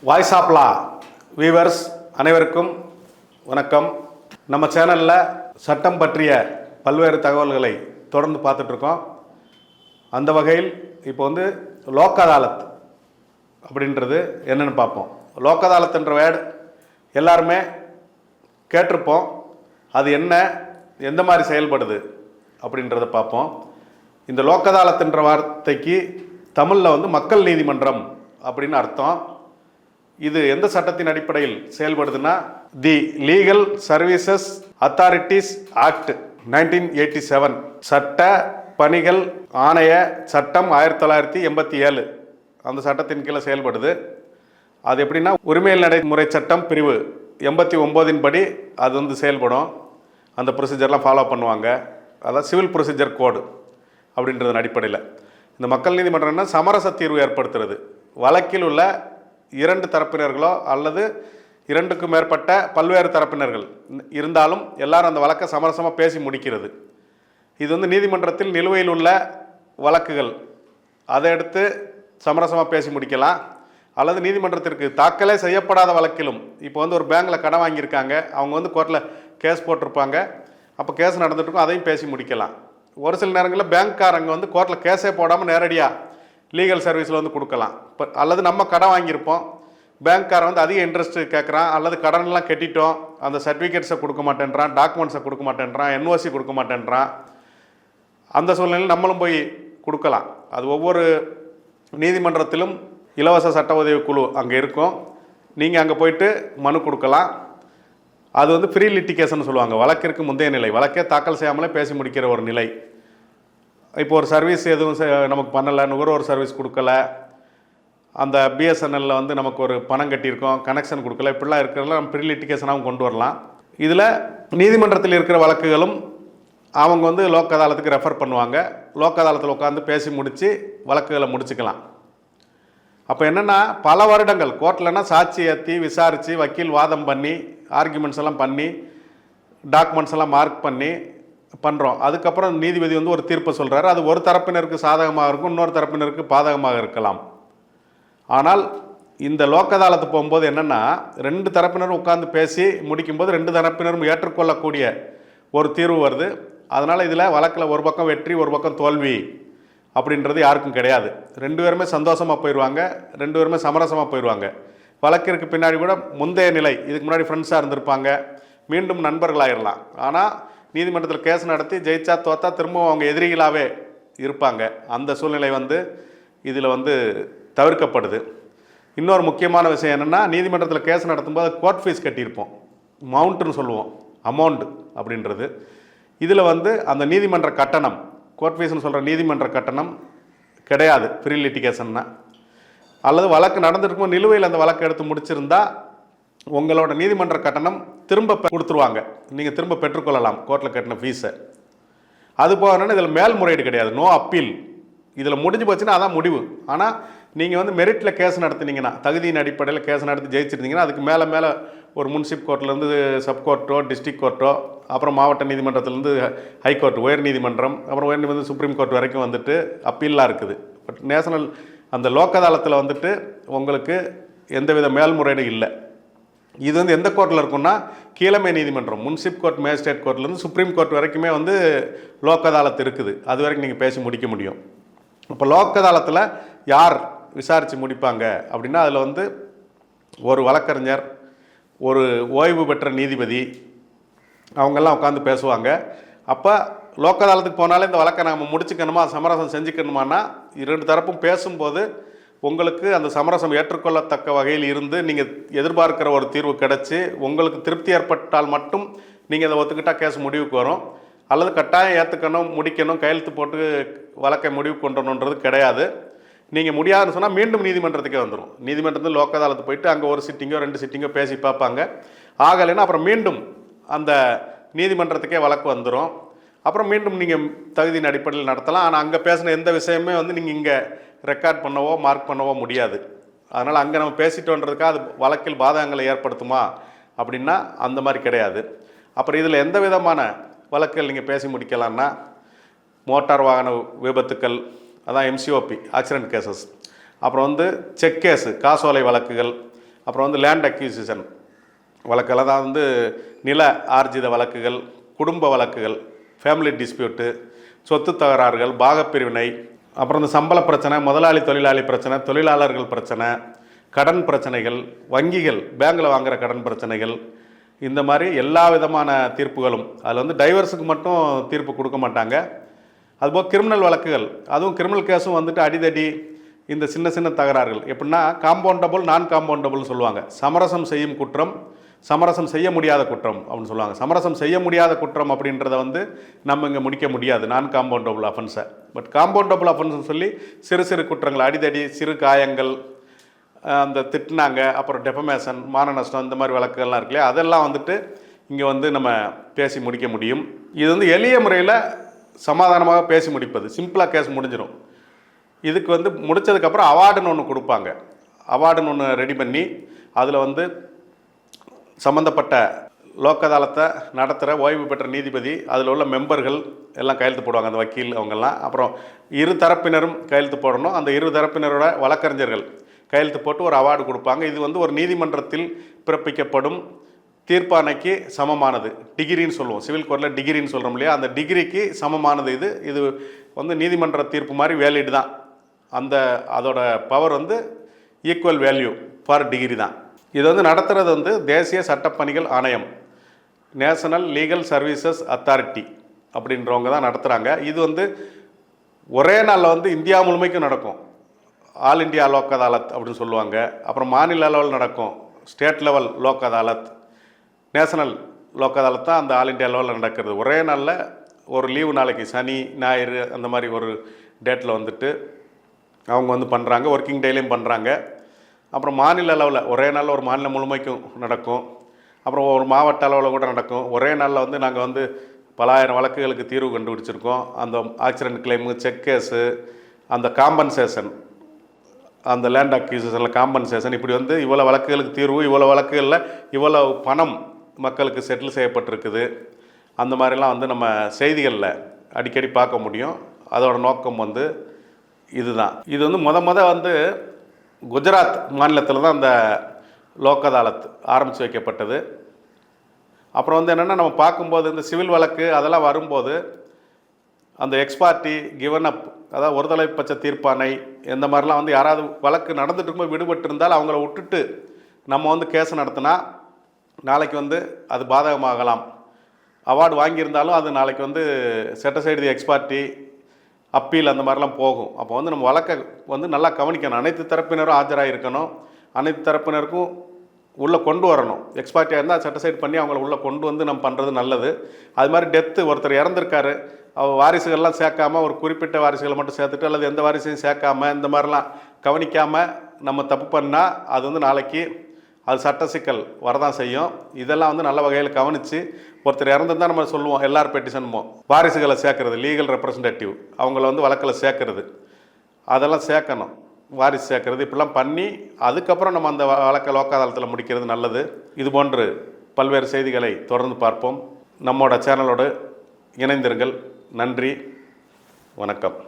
Voice of law viewers அனைவருக்கும் வணக்கம். நம்ம சேனலில் சட்டம் பற்றிய பல்வேறு தகவல்களை தொடர்ந்து பார்த்துட்ருக்கோம். அந்த வகையில் இப்போ லோக் அதாலத் அப்படின்றது என்னென்னு பார்ப்போம். லோக் அதாலத்ன்ற வேர்டு எல்லாருமே கேட்டிருப்போம். அது என்ன, எந்த மாதிரி செயல்படுது அப்படின்றத பார்ப்போம். இந்த லோக் அதாலத்ன்ற வார்த்தைக்கு தமிழில் மக்கள் நீதிமன்றம் அப்படின்னு அர்த்தம். இது எந்த சட்டத்தின் அடிப்படையில் செயல்படுதுன்னா, the legal services authorities act 1987 சட்ட பணிகள் ஆணைய சட்டம் 1987 அந்த சட்டத்தின் கீழே செயல்படுது. அது எப்படின்னா, உரிமையல் நடைமுறை சட்டம் பிரிவு 89 படி அது செயல்படும். அந்த ப்ரொசீஜர்லாம் ஃபாலோ பண்ணுவாங்க. அதாவது சிவில் ப்ரொசீஜர் கோடு அப்படின்றதன் அடிப்படையில் இந்த மக்கள் நீதிமன்றம்னா சமரச தீர்வு ஏற்படுத்துறது. வழக்கில் உள்ள இரண்டு தரப்பினர்களோ அல்லது இரண்டுக்கும் மேற்பட்ட பல்வேறு தரப்பினர்கள் இருந்தாலும் எல்லாரும் அந்த வழக்கை சமரசமாக பேசி முடிக்கிறது. இது நீதிமன்றத்தில் நிலுவையில் உள்ள வழக்குகள், அதை எடுத்து சமரசமாக பேசி முடிக்கலாம். அல்லது நீதிமன்றத்திற்கு தாக்கலே செய்யப்படாத வழக்கிலும், இப்போ ஒரு பேங்கில் கடன் வாங்கியிருக்காங்க, அவங்க கோர்ட்டில் கேஸ் போட்டிருப்பாங்க, அப்போ கேஸ் நடந்துட்டுருக்கும், அதையும் பேசி முடிக்கலாம். ஒரு சில நேரங்களில் பேங்க்காரங்க கோர்ட்டில் கேஸே போடாமல் நேரடியாக லீகல் சர்வீஸில் கொடுக்கலாம். இப்போ அல்லது நம்ம கடன் வாங்கியிருப்போம், பேங்க்காரன் அதிக இன்ட்ரெஸ்ட் கேட்குறான், அல்லது கடன்லாம் கட்டிட்டோம், அந்த சர்டிஃபிகேட்ஸை கொடுக்க மாட்டேன்றான், டாக்குமெண்ட்ஸை கொடுக்க மாட்டேன்றான், என்ஓசி கொடுக்க மாட்டேன்றான். அந்த சூழ்நிலையில் நம்மளும் போய் கொடுக்கலாம். அது ஒவ்வொரு நீதிமன்றத்திலும் இலவச சட்ட உதவி குழு அங்கே இருக்கும். நீங்கள் அங்கே போயிட்டு மனு கொடுக்கலாம். அது ஃப்ரீ லிட்டிகேஷன் சொல்லுவாங்க. வழக்கிற்கு முந்தைய நிலை, வழக்கே தாக்கல் செய்யாமலே பேசி முடிக்கிற ஒரு நிலை. இப்போ ஒரு சர்வீஸ் எதுவும் நமக்கு பண்ணலை, நுகர்வோர் சர்வீஸ் கொடுக்கல, அந்த பிஎஸ்என்எல்ல நமக்கு ஒரு பணம் கட்டியிருக்கோம், கனெக்ஷன் கொடுக்கல, இப்படிலாம் இருக்கிறதுல நம்ம ப்ரீ லிட்டிகேஷனாகவும் கொண்டு வரலாம். இதில் நீதிமன்றத்தில் இருக்கிற வழக்குகளும் அவங்க லோக் அதாலத்துக்கு ரெஃபர் பண்ணுவாங்க. லோக் அதாலத்தில் உட்காந்து பேசி முடித்து வழக்குகளை முடிச்சுக்கலாம். அப்போ என்னென்னா, பல வருடங்கள் கோர்ட்லன்னா சாட்சி ஏற்றி விசாரித்து வக்கீல் வாதம் பண்ணி ஆர்குமெண்ட்ஸ் எல்லாம் பண்ணி டாக்குமெண்ட்ஸ் எல்லாம் மார்க் பண்ணி பண்ணுறோம். அதுக்கப்புறம் நீதிபதி ஒரு தீர்ப்பை சொல்கிறாரு. அது ஒரு தரப்பினருக்கு சாதகமாக இருக்கும், இன்னொரு தரப்பினருக்கு பாதகமாக இருக்கலாம். ஆனால் இந்த லோக் அதாலத்து போகும்போது என்னென்னா, ரெண்டு தரப்பினரும் உட்காந்து பேசி முடிக்கும்போது ரெண்டு தரப்பினரும் ஏற்றுக்கொள்ளக்கூடிய ஒரு தீர்வு வருது. அதனால் இதில் வழக்கில் ஒரு பக்கம் வெற்றி ஒரு பக்கம் தோல்வி அப்படின்றது யாருக்கும் கிடையாது. ரெண்டு பேருமே சந்தோஷமாக போயிடுவாங்க, ரெண்டு பேருமே சமரசமாக போயிடுவாங்க. வழக்கிற்கு பின்னாடி கூட முந்தைய நிலை, இதுக்கு முன்னாடி ஃப்ரெண்ட்ஸாக இருந்திருப்பாங்க, மீண்டும் நண்பர்களாகிடலாம். ஆனால் நீதிமன்றத்தில் கேஸ் நடத்தி ஜெயிச்சா தோத்தா திரும்பவும் அவங்க எதிரிகளாகவே இருப்பாங்க. அந்த சூழ்நிலை இதில் தவிர்க்கப்படுது. இன்னொரு முக்கியமான விஷயம் என்னென்னா, நீதிமன்றத்தில் கேஸ் நடத்தும்போது கோர்ட் ஃபீஸ் கட்டியிருப்போம், மவுண்ட்டுன்னு சொல்லுவோம், அமௌண்ட் அப்படின்றது. இதில் அந்த நீதிமன்ற கட்டணம், கோர்ட் ஃபீஸ்னு சொல்கிற நீதிமன்ற கட்டணம் கிடையாது ப்ரீ லிட்டிகேஷன்னா. அல்லது வழக்கு நடந்துருக்கும் நிலுவையில் அந்த வழக்கு எடுத்து முடிச்சிருந்தா உங்களோட நீதிமன்ற கட்டணம் திரும்ப கொடுத்துருவாங்க, நீங்கள் திரும்ப பெற்றுக்கொள்ளலாம் கோர்ட்டில் கட்டின ஃபீஸை. அது போகணுன்னு இதில் மேல்முறையீடு கிடையாது, நோ அப்பீல். இதில் முடிஞ்சு போச்சுன்னா அதான் முடிவு. ஆனால் நீங்கள் மெரிட்டில் கேஸ் நடத்துனீங்கன்னா, தகுதியின் அடிப்படையில் கேஸ் நடத்தி ஜெயிச்சிருந்தீங்கன்னா, அதுக்கு மேலே மேலே ஒரு முன்சிப் கோர்ட்லேருந்து சப்கோர்ட்டோ டிஸ்ட்ரிக்ட் கோர்ட்டோ, அப்புறம் மாவட்ட நீதிமன்றத்திலேருந்து ஹைகோர்ட் உயர் நீதிமன்றம், அப்புறம் உயர் நீதிமன்றம் சுப்ரீம் கோர்ட் வரைக்கும் அப்பீல்லாம் இருக்குது. பட் நேஷனல் அந்த லோக் அதாலத்தில் உங்களுக்கு எந்தவித மேல்முறையீடு இல்லை. இது எந்த கோர்ட்டில் இருக்குன்னா, கீழமை நீதிமன்றம் முன்சிப் கோர்ட் மேஜிஸ்ட்ரேட் கோர்ட்லேருந்து சுப்ரீம் கோர்ட் வரைக்குமே லோக் அதாலத் இருக்குது. அது வரைக்கும் நீங்கள் பேசி முடிக்க முடியும். இப்போ லோக் அதாலத்தில் யார் விசாரித்து முடிப்பாங்க அப்படின்னா, அதில் ஒரு வழக்கறிஞர், ஒரு ஓய்வு பெற்ற நீதிபதி, அவங்கெல்லாம் உட்காந்து பேசுவாங்க. அப்போ லோக் அதாலத்துக்கு போனாலே இந்த வழக்கை நம்ம முடிச்சுக்கணுமா சமரசம் செஞ்சுக்கணுமானா, இரண்டு தரப்பும் பேசும்போது உங்களுக்கு அந்த சமரசம் ஏற்றுக்கொள்ளத்தக்க வகையில் இருந்து நீங்கள் எதிர்பார்க்கிற ஒரு தீர்வு கிடச்சி உங்களுக்கு திருப்தி ஏற்பட்டால் மட்டும் நீங்கள் அதை ஒத்துக்கிட்டால் கேஸ் முடிவுக்கு வரும். அல்லது கட்டாயம் ஏற்றுக்கணும், முடிக்கணும், கையெழுத்து போட்டு வழக்கை முடிவு கொண்டு வரணுன்றது கிடையாது. நீங்கள் முடியாதுன்னு சொன்னால் மீண்டும் நீதிமன்றத்துக்கே வந்துடும். நீதிமன்றத்தில் லோக் அதாலத்து போயிட்டு அங்கே ஒரு சிட்டிங்கோ ரெண்டு சிட்டிங்கோ பேசி பார்ப்பாங்க. ஆகலைன்னா அப்புறம் மீண்டும் அந்த நீதிமன்றத்துக்கே வழக்கு வந்துடும். அப்புறம் மீண்டும் நீங்கள் தகுதியின் அடிப்படையில் நடத்தலாம். ஆனால் அங்கே பேசின எந்த விஷயமே நீங்கள் இங்கே ரெக்கார்ட் பண்ணவோ மார்க் பண்ணவோ முடியாது. அதனால் அங்கே நம்ம பேசிட்டோன்றதுக்காக அது வழக்கில் பாதகங்களை ஏற்படுத்துமா அப்படின்னா அந்த மாதிரி கிடையாது. அப்புறம் இதில் எந்த விதமான வழக்குகள் நீங்கள் பேசி முடிக்கலான்னா, மோட்டார் வாகன விபத்துக்கள், அதான் எம்சிஓபி ஆக்சிடென்ட் கேசஸ், அப்புறம் செக் கேஸு காசோலை வழக்குகள், அப்புறம் வந்து லேண்ட் அக்யூசிஷன் வழக்கெல்லாம் தான் வந்து நில ஆர்ஜித வழக்குகள், குடும்ப வழக்குகள், ஃபேமிலி டிஸ்பியூட்டு, சொத்து தகராறுகள், பாகப்பிரிவினை, அப்புறம் இந்த சம்பள பிரச்சனை, முதலாளி தொழிலாளி பிரச்சனை, தொழிலாளர்கள் பிரச்சனை, கடன் பிரச்சனைகள், வங்கிகள் பேங்கில் வாங்குகிற கடன் பிரச்சனைகள், இந்த மாதிரி எல்லா விதமான தீர்ப்புகளும். அதில் வந்து டைவர்ஸுக்கு மட்டும் தீர்ப்பு கொடுக்க மாட்டாங்க. அதுபோல் கிரிமினல் வழக்குகள், அதுவும் கிரிமினல் கேஸும் வந்துட்டு அடிதடி, இந்த சின்ன சின்ன தகராறுகள் எப்படின்னா காம்பவுண்டபுள், நான் காம்பவுண்டபுள்னு சொல்லுவாங்க. சமரசம் செய்யும் குற்றம், சமரசம் செய்ய முடியாத குற்றம் அப்படின்னு சொல்லுவாங்க. சமரசம் செய்ய முடியாத குற்றம் அப்படின்றத வந்து நம்ம இங்கே முடிக்க முடியாது, நான் காம்பவுண்டபுள் அஃபென்ஸை. பட் காம்பவுண்டபுள் அஃபென்ஸ்னு சொல்லி சிறு சிறு குற்றங்கள், அடிதடி, சிறு காயங்கள், அந்த திட்டினாங்க, அப்புறம் டெஃபமேஷன், மான நஷ்டம், இந்த மாதிரி வழக்குகள்லாம் இருக்கு இல்லையா, அதெல்லாம் வந்துட்டு இங்கே வந்து நம்ம பேசி முடிக்க முடியும். இது வந்து எளிய முறையில் சமாதானமாக பேசி முடிப்பது, சிம்பிளாக கேஸ் முடிஞ்சிடும். இதுக்கு வந்து முடித்ததுக்கப்புறம் அவார்டுன்னு ஒன்று கொடுப்பாங்க. அவார்டுன்னு ஒன்று ரெடி பண்ணி அதில் வந்து சம்மந்தப்பட்ட லோக் அதாலத்தை நடத்துகிற ஓய்வு பெற்ற நீதிபதி, அதில் உள்ள மெம்பர்கள் எல்லாம் கையெழுத்து போடுவாங்க, அந்த வக்கீல் அவங்கெல்லாம். அப்புறம் இரு தரப்பினரும் கையெழுத்து போடணும். அந்த இரு தரப்பினரோட வழக்கறிஞர்கள் கையெழுத்து போட்டு ஒரு அவார்டு கொடுப்பாங்க. இது வந்து ஒரு நீதிமன்றத்தில் பிறப்பிக்கப்படும் தீர்ப்பாணைக்கு சமமானது. டிகிரின்னு சொல்லுவோம், சிவில் கோர்ட்டில் டிகிரின்னு சொல்கிறோம் இல்லையா, அந்த டிகிரிக்கு சமமானது இது. இது வந்து நீதிமன்ற தீர்ப்பு மாதிரி வேலிடு தான். அதோட பவர் வந்து ஈக்குவல் வேல்யூ ஃபார் டிகிரி தான். இது வந்து நடத்துகிறது வந்து தேசிய சட்டப்பணிகள் ஆணையம், நேஷனல் லீகல் சர்வீசஸ் அத்தாரிட்டி அப்படின்றவங்க தான் நடத்துகிறாங்க. இது வந்து ஒரே நாளில் வந்து இந்தியா முழுமைக்கும் நடக்கும். ஆல் இண்டியா லோக் அதாலத் அப்படின்னு சொல்லுவாங்க. அப்புறம் மாநில லெவல் நடக்கும், state level Lok Adalat, national Lok Adalat தான் அந்த ஆல் இண்டியா லெவலில் நடக்கிறது. ஒரே நாளில் ஒரு லீவு நாளைக்கு, சனி ஞாயிறு அந்த மாதிரி ஒரு டேட்டில் வந்துட்டு அவங்க வந்து பண்ணுறாங்க, ஒர்க்கிங் டேலையும் பண்ணுறாங்க. அப்புறம் மாநில அளவில் ஒரே நாளில் ஒரு மாநிலம் முழுமைக்கும் நடக்கும். அப்புறம் ஒரு மாவட்ட அளவில் கூட நடக்கும். ஒரே நாளில் வந்து நாங்கள் வந்து பலாயிரம் வழக்குகளுக்கு தீர்வு கண்டுபிடிச்சிருக்கோம். அந்த ஆக்சிடென்ட் கிளைமு, செக் கேஸு, அந்த காம்பன்சேஷன், அந்த லேண்ட் அக்யூசிஷனில் காம்பன்சேஷன், இப்படி வந்து இவ்வளோ வழக்குகளுக்கு தீர்வு, இவ்வளோ வழக்குகளில் இவ்வளோ பணம் மக்களுக்கு செட்டில் செய்யப்பட்டிருக்குது. அந்த மாதிரிலாம் வந்து நம்ம செய்திகளில் அடிக்கடி பார்க்க முடியும். அதோட நோக்கம் வந்து இதுதான். இது வந்து வந்து குஜராத் மாநிலத்தில் தான் அந்த லோக் அதாலத் ஆரம்பித்து வைக்கப்பட்டது. அப்புறம் வந்து என்னென்னா, நம்ம பார்க்கும்போது இந்த சிவில் வழக்கு அதெல்லாம் வரும்போது அந்த எக்ஸ்பார்ட்டி கிவன் அப், அதாவது ஒரு தலைப்பட்ச தீர்ப்பானை, இந்த மாதிரிலாம் வந்து யாராவது வழக்கு நடந்துட்டு இருக்கும்போது விடுபட்டு இருந்தால் அவங்கள விட்டுட்டு நம்ம வந்து கேஸ் நடத்தினா நாளைக்கு வந்து அது பாதகமாகலாம். அவார்டு வாங்கியிருந்தாலும் அது நாளைக்கு வந்து செட்டசைடு தி எக்ஸ்பார்ட்டி, அப்பீல், அந்த மாதிரிலாம் போகும். அப்போ வந்து நம்ம வழக்கை வந்து நல்லா கவனிக்கணும். அனைத்து தரப்பினரும் ஆஜராக இருக்கணும், அனைத்து தரப்பினருக்கும் உள்ளே கொண்டு வரணும். எக்ஸ்பார்ட்டியாக இருந்தால் செட்டசைட் பண்ணி அவங்கள உள்ளே கொண்டு வந்து நம்ம பண்ணுறது நல்லது. அது மாதிரி டெத்து, ஒருத்தர் இறந்துருக்காரு, வாரிசுகள்லாம் சேர்க்காமல் ஒரு குறிப்பிட்ட வாரிசுகளை மட்டும் சேர்த்துட்டு அல்லது எந்த வாரிசையும் சேர்க்காமல் இந்த மாதிரிலாம் கவனிக்காமல் நம்ம தப்பு பண்ணால் அது வந்து நாளைக்கு அது சட்ட சிக்கல் வரதான் செய்யும். இதெல்லாம் வந்து நல்ல வகையில் கவனித்து, ஒருத்தர் இறந்துருந்தால் நம்ம சொல்லுவோம் எல்லார் பெட்டிஷனுமோ, வாரிசுகளை சேர்க்கறது, லீகல் ரெப்ரசன்டேட்டிவ் அவங்கள வந்து வழக்கில் சேர்க்கறது, அதெல்லாம் சேர்க்கணும், வாரிசு சேர்க்கறது, இப்படிலாம் பண்ணி அதுக்கப்புறம் நம்ம அந்த வழக்கை லோக் அதாலத்தில் முடிக்கிறது நல்லது. இது போன்று பல்வேறு செய்திகளை தொடர்ந்து பார்ப்போம். நம்மோட சேனலோடு இணைந்திருங்கள். நன்றி, வணக்கம்.